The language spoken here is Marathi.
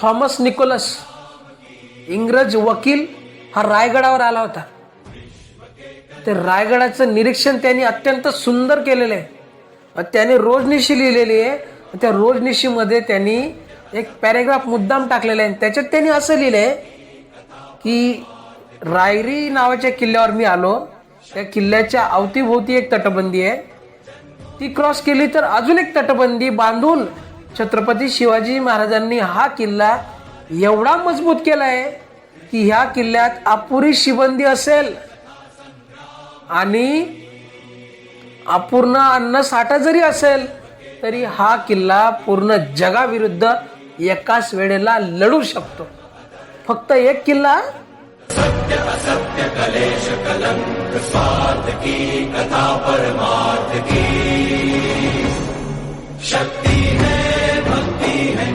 थॉमस निकोलस इंग्रज वकील हा रायगडावर आला होता. ते रायगडाचं निरीक्षण त्यांनी अत्यंत सुंदर केलेलं आहे. त्याने रोजनिशी लिहिलेली आहे. त्या रोजनिशीमध्ये त्यांनी एक पॅरेग्राफ मुद्दाम टाकलेला आहे. त्याच्यात त्यांनी असं लिहिलंय की रायरी नावाच्या किल्ल्यावर मी आलो. त्या किल्ल्याच्या अवतीभोवती एक तटबंदी आहे. ती क्रॉस केली तर अजून एक तटबंदी बांधून छत्रपती शिवाजी महाराजांनी हा किल्ला एवढा मजबूत केला आहे की ह्या किल्ल्यात अपुरी शिबंदी असेल आणि अपूर्ण अन्न साठा जरी असेल तरी हा किल्ला पूर्ण जगाविरुद्ध एकाच वेळेला लढू शकतो. फक्त एक किल्ला. सत्य असत्य कलेश कलंक स्वार्थ की कथा परमार्थ की शक्ति है भक्ति है